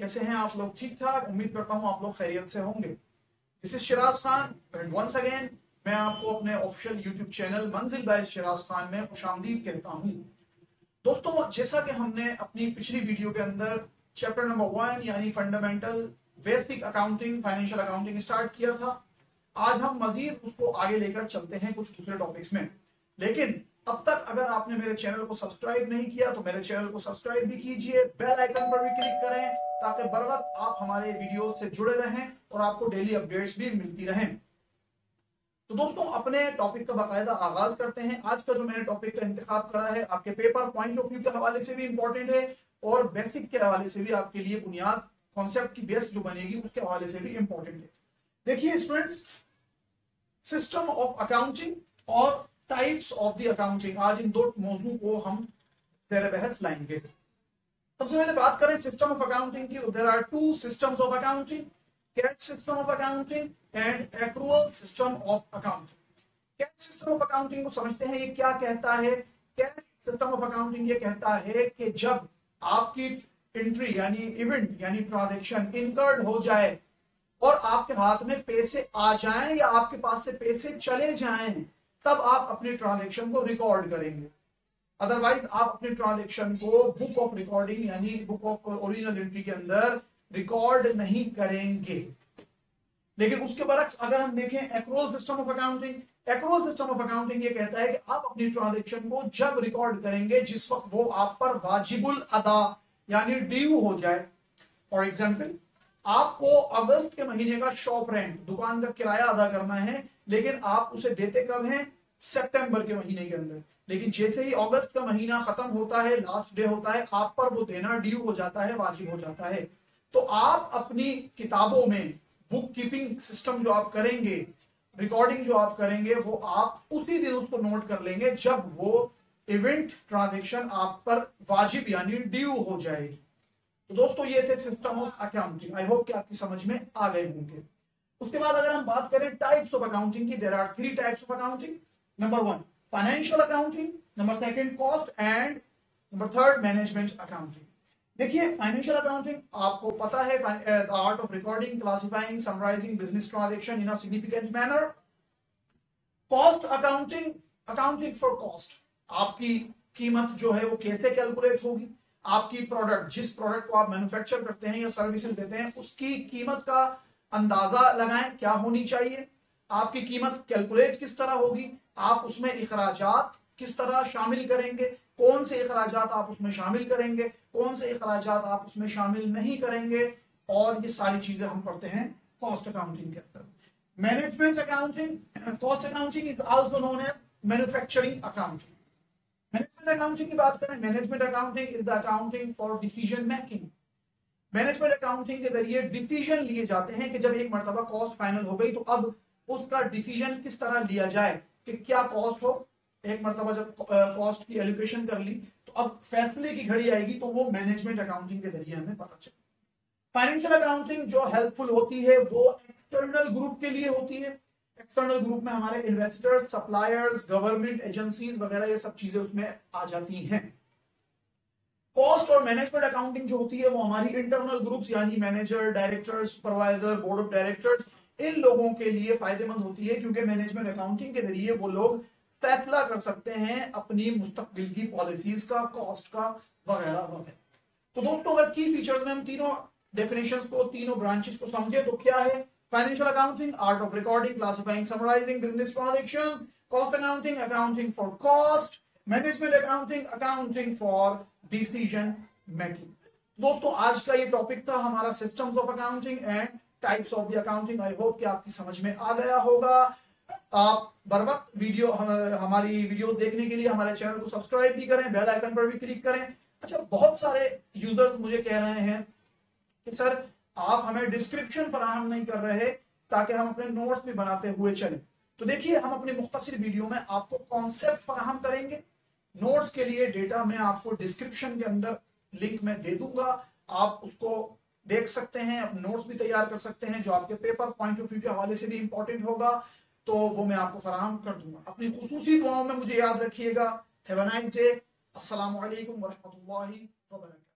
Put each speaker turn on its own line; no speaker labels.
कैसे हैं आप लोग? ठीक ठाक, उम्मीद करता हूं आप लोग खैरियत से होंगे। This is Shiraz Khan and once again मैं आपको अपने official YouTube channel Manzil by Shiraz Khan में खुशामदीद कहता हूं। दोस्तों, जैसा कि हमने अपनी पिछली वीडियो के अंदर चैप्टर नंबर 1 यानी fundamental basic accounting financial accounting start किया था, आज हम मजीद उसको आगे लेकर चलते हैं कुछ दूसरे टॉपिक्स में। लेकिन अब तक अगर आपने मेरे चैनल को सब्सक्राइब नहीं किया तो मेरे चैनल को सब्सक्राइब भी कीजिए, बेल आइकन पर भी क्लिक करें ताकि बर वक्त आप हमारे वीडियो से जुड़े रहें और आपको डेली अपडेट्स भी मिलती रहें। तो दोस्तों, अपने टॉपिक का बाकायदा आगाज करते हैं। आज का जो मैंने टॉपिक का इंतखाब करा है आपके पेपर पॉइंट ऑफ व्यू के हवाले से भी इंपॉर्टेंट है और बेसिक के हवाले से भी आपके लिए बुनियाद कॉन्सेप्ट की बेस जो बनेगी उसके हवाले से भी इंपॉर्टेंट है। देखिए स्टूडेंट्स, सिस्टम ऑफ अकाउंटिंग और टाइप्स ऑफ द अकाउंटिंग, आज इन दो मौजू को हम ज़ेर बहस लाएंगे। सबसे पहले बात करें सिस्टम ऑफ अकाउंटिंग की, there are two systems of accounting, cash system of accounting and accrual system of accounting. Cash system of accounting को समझते हैं, ये क्या कहता है? कैश सिस्टम ऑफ अकाउंटिंग ये कहता है कि जब आपकी एंट्री यानी इवेंट यानी ट्रांजैक्शन इनकर्ड हो जाए और आपके हाथ में पैसे आ जाएं या आपके पास से पैसे चले जाएं, तब आप अपने ट्रांजैक्शन को रिकॉर्ड करेंगे। अदरवाइज आप अपने ट्रांजैक्शन को बुक ऑफ रिकॉर्डिंग यानी बुक ऑफ ओरिजिनल एंट्री के अंदर रिकॉर्ड नहीं करेंगे। लेकिन उसके बरक्स अगर हम देखें accrual system of accounting, accrual system of accounting ये कहता है कि आप अपनी ट्रांजैक्शन को जब रिकॉर्ड करेंगे जिस वक्त वो आप पर वाजिबुल अदा यानी ड्यू हो जाए। फॉर एग्जाम्पल, आपको अगस्त के महीने का शॉप रेंट, दुकान का किराया अदा करना है, लेकिन आप उसे देते कब हैं? सितंबर के महीने के अंदर। लेकिन जैसे ही अगस्त का महीना खत्म होता है, लास्ट डे होता है, आप पर वो देना ड्यू हो जाता है, वाजिब हो जाता है। तो आप अपनी किताबों में बुक कीपिंग सिस्टम जो आप करेंगे, रिकॉर्डिंग जो आप करेंगे, वो आप उसी दिन उसको नोट कर लेंगे जब वो इवेंट ट्रांजैक्शन आप पर वाजिब यानी ड्यू हो जाएगी। तो दोस्तों, ये थे system of accounting. I hope कि आपकी समझ में आ गए होंगे। उसके बाद अगर हम बात करें टाइप्स ऑफ अकाउंटिंग की, there are 3 types of accounting. Number 1 financial accounting, number 2 cost and number 3 management accounting. देखिए, फाइनेंशियल अकाउंटिंग आपको पता है, the art of recording, classifying, summarising business transaction in a significant manner. Cost accounting, accounting for cost, आपकी कीमत जो है वो कैसे कैलकुलेट होगी, आपकी प्रोडक्ट, जिस प्रोडक्ट को आप मैन्युफैक्चर करते हैं या सर्विसेज देते हैं, उसकी कीमत का अंदाजा लगाएं क्या होनी चाहिए, आपकी कीमत कैलकुलेट किस तरह होगी, आप उसमें इखराजात किस तरह शामिल करेंगे, कौन से इखराजात आप उसमें शामिल करेंगे, कौन से इखराजात आप उसमें शामिल नहीं करेंगे, और ये सारी चीजें हम पढ़ते हैं कॉस्ट अकाउंटिंग के अंदर। Management accounting, cost accounting is also known as manufacturing accounting. Management accounting की बात करें, management accounting is the accounting for decision making. Management accounting के जरिए डिसीजन लिए जाते हैं कि जब एक मर्तबा कॉस्ट फाइनल हो गई तो अब उसका डिसीजन किस तरह लिया जाए कि क्या कॉस्ट हो। एक मर्तबा जब कॉस्ट की एलोकेशन कर ली तो अब फैसले की घड़ी आएगी, तो वो मैनेजमेंट अकाउंटिंग के जरिए हमें पता चले। फाइनेंशियल अकाउंटिंग जो हेल्पफुल होती है वो एक्सटर्नल ग्रुप के लिए होती है। एक्सटर्नल ग्रुप में हमारे इन्वेस्टर्स, सप्लायर्स, गवर्नमेंट एजेंसीज वगैरह ये सब चीजें उसमें आ जाती हैं। कॉस्ट और मैनेजमेंट अकाउंटिंग जो होती है वो हमारी इंटरनल ग्रुप्स यानी manager, director, supervisor, board of directors, इन लोगों के लिए फायदेमंद होती है, क्योंकि मैनेजमेंट अकाउंटिंग के जरिए वो लोग फैसला कर सकते हैं अपनी मुस्तकबिल की पॉलिसीज का, कॉस्ट का वगैरह वगैरह। तो दोस्तों, अगर की फीचर्स में हम तीनों डेफिनेशंस को, तीनों ब्रांचेस को समझे तो क्या है? Financial accounting, art of recording, classifying, summarising business transactions. Cost accounting, accounting for cost. Management accounting, accounting for decision making. दोस्तों, आज का ये टॉपिक था हमारा systems of accounting and types of the accounting. I hope कि आपकी समझ में आ गया होगा। आप बर वक्त हमारी वीडियो देखने के लिए हमारे चैनल को सब्सक्राइब भी करें, बेल आइकन पर भी क्लिक करें। अच्छा, बहुत सारे यूजर्स मुझे कह रहे हैं कि सर आप हमें डिस्क्रिप्शन फराहम नहीं कर रहे ताकि हम अपने नोट्स भी बनाते हुए चलें। तो देखिए, हम अपनी मुख्तसर वीडियो में आपको कॉन्सेप्ट फराहम करेंगे। नोट्स के लिए डेटा मैं आपको डिस्क्रिप्शन के अंदर लिंक में दे दूंगा, आप उसको देख सकते हैं, अपने नोट्स भी तैयार कर सकते हैं जो आपके पेपर पॉइंट ऑफ व्यू के हवाले से भी इंपॉर्टेंट होगा, तो वो मैं आपको फराहम कर दूंगा। अपनी खुसूसी दुआओं में मुझे याद रखिएगा। Have a nice day. अस्सलामु अलैकुम व रहमतुल्लाहि व बरकातहू।